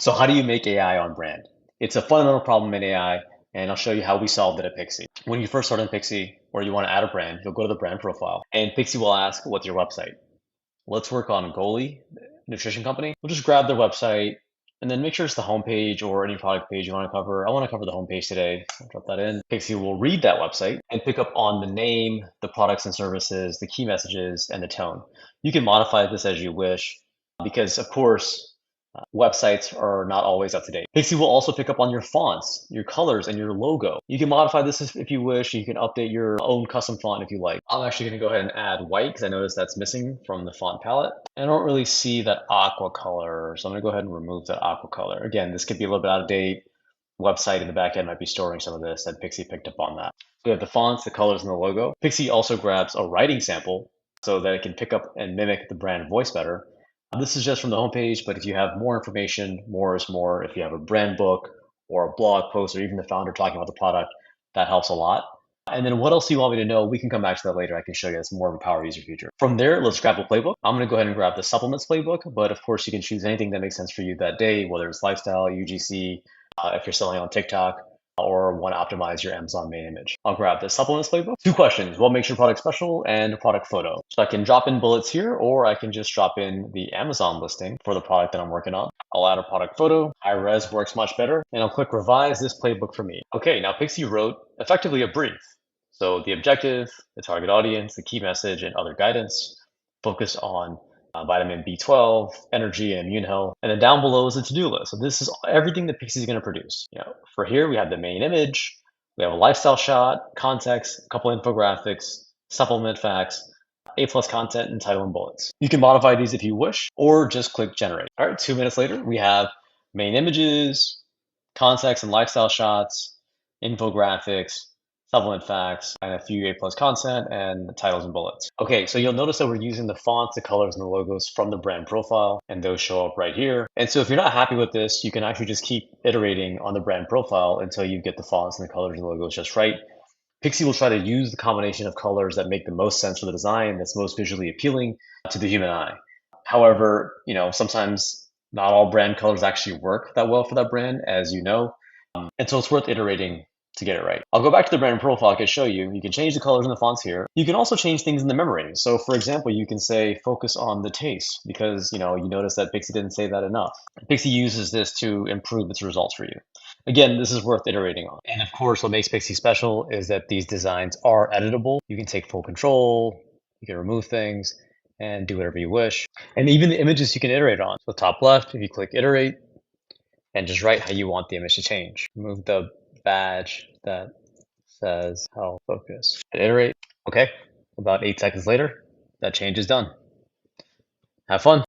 So how do you make AI on brand? It's a fundamental problem in AI, and I'll show you how we solved it at Pixie. When you first start in Pixie, or you want to add a brand, you'll go to the brand profile, and Pixie will ask, what's your website? Let's work on Goalie Nutrition Company. We'll just grab their website, and then make sure it's the homepage or any product page you want to cover. I want to cover the homepage today. I'll drop that in. Pixie will read that website and pick up on the name, the products and services, the key messages, and the tone. You can modify this as you wish because, of course, websites are not always up to date. Pixie will also pick up on your fonts, your colors, and your logo. You can modify this if you wish. You can update your own custom font if you like. I'm actually going to go ahead and add white because I noticed that's missing from the font palette. And I don't really see that aqua color, so I'm going to go ahead and remove that aqua color. Again, this could be a little bit out of date. Website in the back end might be storing some of this, and Pixie picked up on that. We have the fonts, the colors, and the logo. Pixie also grabs a writing sample so that it can pick up and mimic the brand voice better. This is just from the homepage, but if you have more information, more is more. If you have a brand book or a blog post or even the founder talking about the product, that helps a lot. And then what else do you want me to know? We can come back to that later. I can show you it's more of a power user feature. From there, let's grab a playbook. I'm going to go ahead and grab the supplements playbook, but of course you can choose anything that makes sense for you that day, whether it's lifestyle, UGC, if you're selling on TikTok, or want to optimize your Amazon main image. I'll grab the supplements playbook. Two questions: what makes your product special, and a product photo. So I can drop in bullets here, or I can just drop in the Amazon listing for the product that I'm working on. I'll add a product photo. High res works much better, and I'll click revise this playbook for me. Okay, now Pixie wrote effectively a brief. So the objective, the target audience, the key message, and other guidance focus on vitamin B12, energy, and immune health. And then down below is a to-do list. So this is everything that Pixie is going to produce. For here, we have the main image, we have a lifestyle shot, context, a couple infographics, supplement facts, A+ content, and title and bullets. You can modify these if you wish, or just click generate. All right, 2 minutes later, we have main images, context and lifestyle shots, infographics, supplement facts, and a few A+ content and titles and bullets. Okay, so you'll notice that we're using the fonts, the colors, and the logos from the brand profile, and those show up right here. And so if you're not happy with this, you can actually just keep iterating on the brand profile until you get the fonts and the colors and logos just right. Pixie will try to use the combination of colors that make the most sense for the design, that's most visually appealing to the human eye. However, sometimes not all brand colors actually work that well for that brand, as you know. And so it's worth iterating to get it right. I'll go back to the brand profile. I can show you. You can change the colors and the fonts here. You can also change things in the memory. So for example, you can say focus on the taste because you notice that Pixie didn't say that enough. Pixie uses this to improve its results for you. Again, this is worth iterating on. And of course, what makes Pixie special is that these designs are editable. You can take full control, you can remove things, and do whatever you wish. And even the images you can iterate on. So top left, if you click iterate, and just write how you want the image to change. Remove the badge that says health focus. And iterate. Okay, about 8 seconds later, that change is done. Have fun.